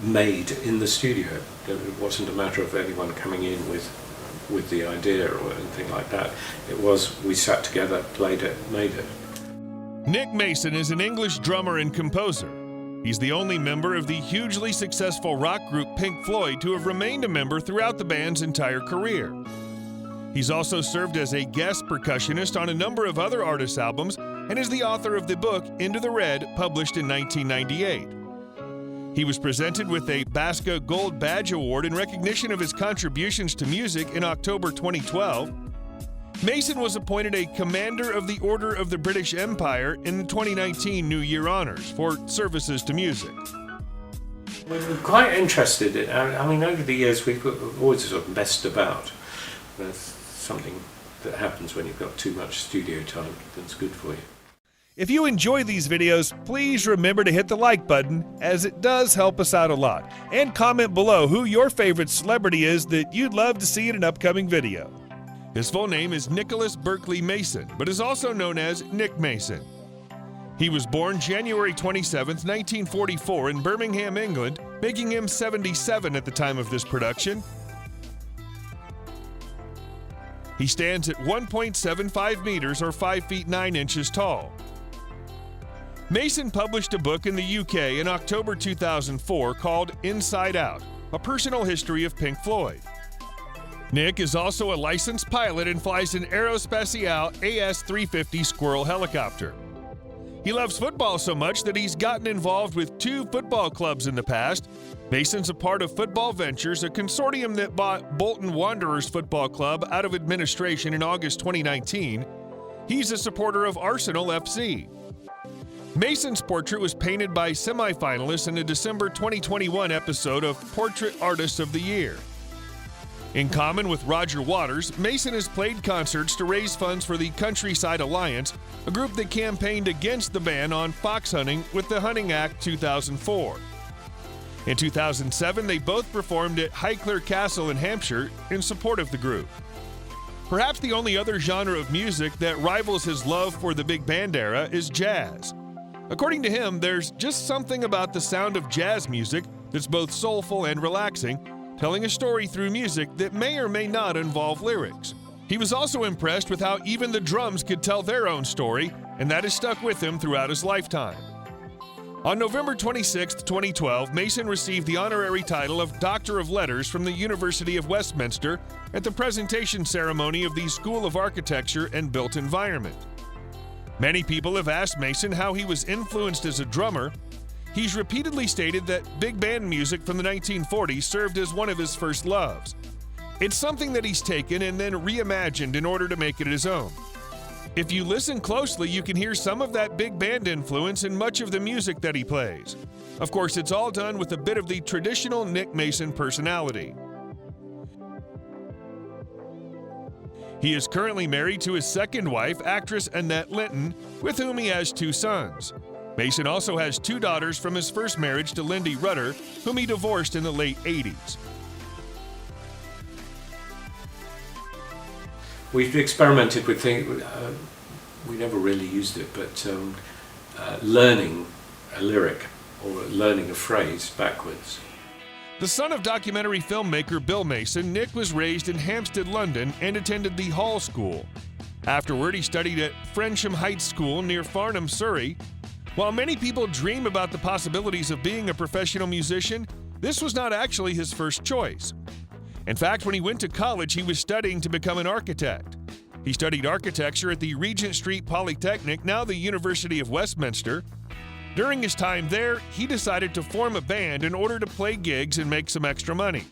made in the studio. It wasn't a matter of anyone coming in with the idea or anything like that. It was, we sat together, played it, made it. Nick Mason is an English drummer and composer. He's the only member of the hugely successful rock group Pink Floyd to have remained a member throughout the band's entire career. He's also served as a guest percussionist on a number of other artists' albums and is the author of the book Into the Red, published in 1998. He was presented with a BASCA Gold Badge Award in recognition of his contributions to music in October 2012. Mason was appointed a Commander of the Order of the British Empire in the 2019 New Year Honors for services to music. We're quite interested in, I mean, over the years we've always sort of messed about. That's something that happens when you've got too much studio time that's good for you. If you enjoy these videos, please remember to hit the like button, as it does help us out a lot. And comment below who your favorite celebrity is that you'd love to see in an upcoming video. His full name is Nicholas Berkeley Mason, but is also known as Nick Mason. He was born January 27, 1944 in Birmingham, England, making him 77 at the time of this production. He stands at 1.75 meters or 5 feet 9 inches tall. Mason published a book in the UK in October 2004 called Inside Out, a personal history of Pink Floyd. Nick is also a licensed pilot and flies an Aerospatiale AS-350 Squirrel helicopter. He loves football so much that he's gotten involved with 2 football clubs in the past. Mason's a part of Football Ventures, a consortium that bought Bolton Wanderers Football Club out of administration in August 2019. He's a supporter of Arsenal FC. Mason's portrait was painted by semi-finalists in a December 2021 episode of Portrait Artist of the Year. In common with Roger Waters, Mason has played concerts to raise funds for the Countryside Alliance, a group that campaigned against the ban on fox hunting with the Hunting Act 2004. In 2007, they both performed at Highclere Castle in Hampshire in support of the group. Perhaps the only other genre of music that rivals his love for the big band era is jazz. According to him, there's just something about the sound of jazz music that's both soulful and relaxing, telling a story through music that may or may not involve lyrics. He was also impressed with how even the drums could tell their own story, and that has stuck with him throughout his lifetime. On November 26, 2012, Mason received the honorary title of Doctor of Letters from the University of Westminster at the presentation ceremony of the School of Architecture and Built Environment. Many people have asked Mason how he was influenced as a drummer. He's repeatedly stated that big band music from the 1940s served as one of his first loves. It's something that he's taken and then reimagined in order to make it his own. If you listen closely, you can hear some of that big band influence in much of the music that he plays. Of course, it's all done with a bit of the traditional Nick Mason personality. He is currently married to his second wife, actress Annette Linton, with whom he has 2 sons. Mason also has 2 daughters from his first marriage to Lindy Rutter, whom he divorced in the late 80s. We've experimented with things, we never really used it, but learning a lyric or learning a phrase backwards. The son of documentary filmmaker Bill Mason, Nick was raised in Hampstead, London, and attended the Hall School. Afterward, he studied at Frensham Heights School near Farnham, Surrey. While many people dream about the possibilities of being a professional musician, this was not actually his first choice. In fact, when he went to college, he was studying to become an architect. He studied architecture at the Regent Street Polytechnic, now the University of Westminster. During his time there, he decided to form a band in order to play gigs and make some extra money.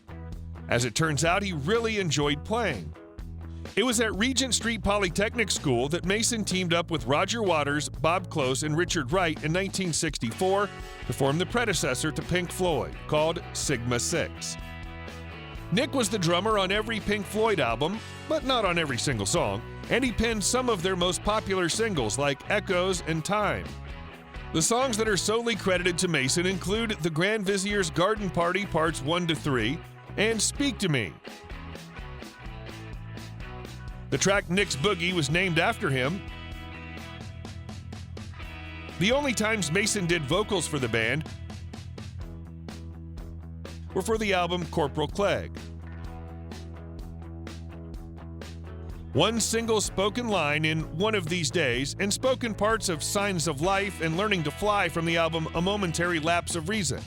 As it turns out, he really enjoyed playing. It was at Regent Street Polytechnic School that Mason teamed up with Roger Waters, Bob Close, and Richard Wright in 1964 to form the predecessor to Pink Floyd, called Sigma 6. Nick was the drummer on every Pink Floyd album, but not on every single song, and he penned some of their most popular singles like Echoes and Time. The songs that are solely credited to Mason include The Grand Vizier's Garden Party Parts 1 to 3 and Speak to Me. The track Nick's Boogie was named after him. The only times Mason did vocals for the band were for the album Corporal Clegg. One single spoken line in One of These Days and spoken parts of Signs of Life and Learning to Fly from the album A Momentary Lapse of Reason.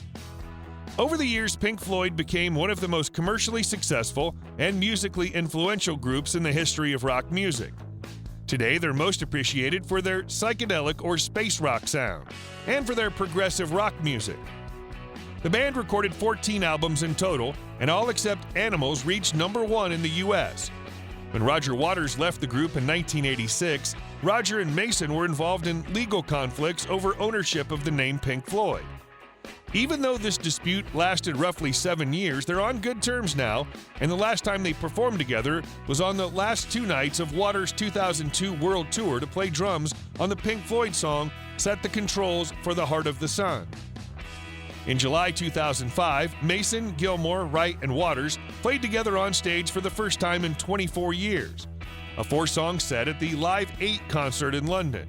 Over the years, Pink Floyd became one of the most commercially successful and musically influential groups in the history of rock music. Today, they're most appreciated for their psychedelic or space rock sound and for their progressive rock music. The band recorded 14 albums in total, and all except Animals reached #1 in the U.S. When Roger Waters left the group in 1986, Roger and Mason were involved in legal conflicts over ownership of the name Pink Floyd. Even though this dispute lasted roughly 7 years, they're on good terms now, and the last time they performed together was on the last 2 nights of Waters' 2002 World Tour to play drums on the Pink Floyd song Set the Controls for the Heart of the Sun. In July 2005, Mason, Gilmour, Wright, and Waters played together on stage for the first time in 24 years, a 4-song set at the Live 8 concert in London.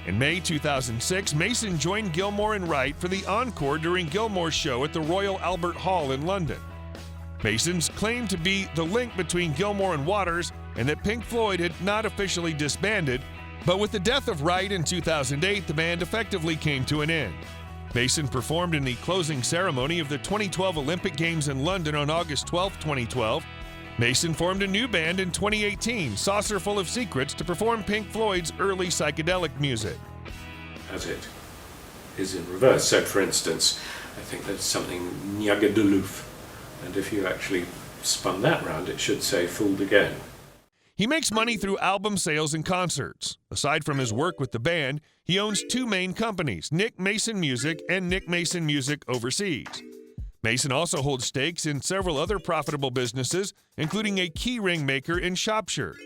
In May 2006, Mason joined Gilmour and Wright for the encore during Gilmour's show at the Royal Albert Hall in London. Mason's claimed to be the link between Gilmour and Waters and that Pink Floyd had not officially disbanded, but with the death of Wright in 2008, the band effectively came to an end. Mason performed in the closing ceremony of the 2012 Olympic Games in London on August 12, 2012. Mason formed a new band in 2018, Saucerful of Secrets, to perform Pink Floyd's early psychedelic music. As it is in reverse. So, for instance, I think there's something Nyagadouloof, and if you actually spun that round, it should say Fooled Again. He makes money through album sales and concerts. Aside from his work with the band, he owns 2 main companies, Nick Mason Music and Nick Mason Music Overseas. Mason also holds stakes in several other profitable businesses, including a key ring maker in Shropshire.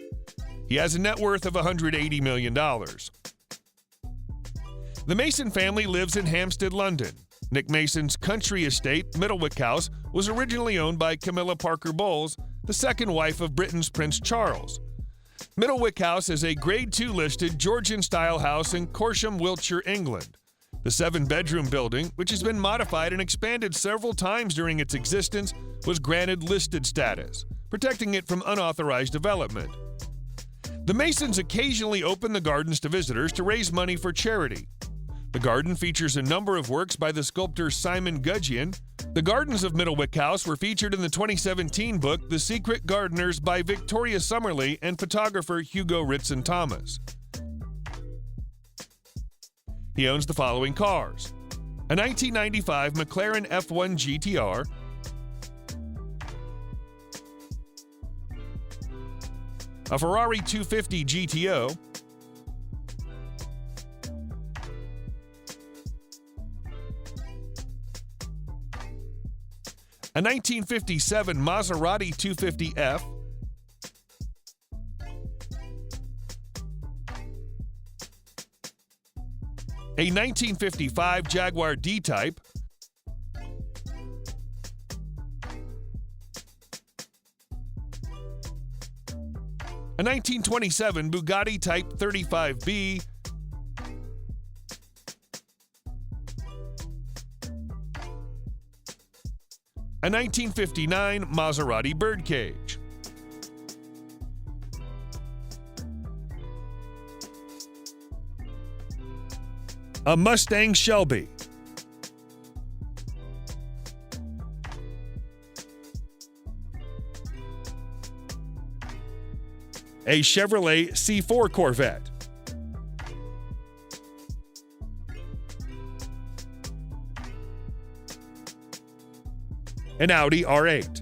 He has a net worth of $180 million. The Mason family lives in Hampstead, London. Nick Mason's country estate, Middlewick House, was originally owned by Camilla Parker Bowles, the second wife of Britain's Prince Charles. Middlewick House is a Grade 2 listed Georgian-style house in Corsham, Wiltshire, England. The 7-bedroom building, which has been modified and expanded several times during its existence, was granted listed status, protecting it from unauthorized development. The Masons occasionally open the gardens to visitors to raise money for charity. The garden features a number of works by the sculptor Simon Gudgeon. The gardens of Middlewick House were featured in the 2017 book The Secret Gardeners by Victoria Summerlee and photographer Hugo Ritson-Thomas. He owns the following cars: a 1995 McLaren F1 GTR, a Ferrari 250 GTO, a 1957 Maserati 250F, a 1955 Jaguar D-Type, a 1927 Bugatti Type 35B, a 1959 Maserati Birdcage, a Mustang Shelby, a Chevrolet C4 Corvette, an Audi R8,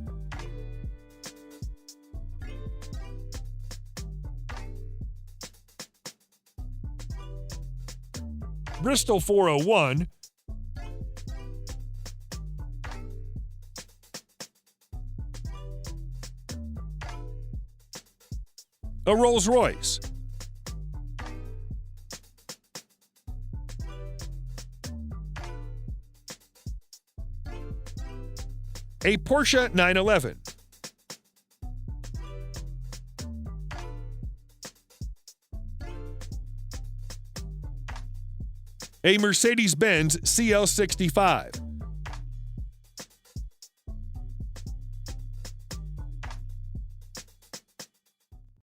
Bristol 401, a Rolls-Royce, a Porsche 911, a Mercedes-Benz CL65,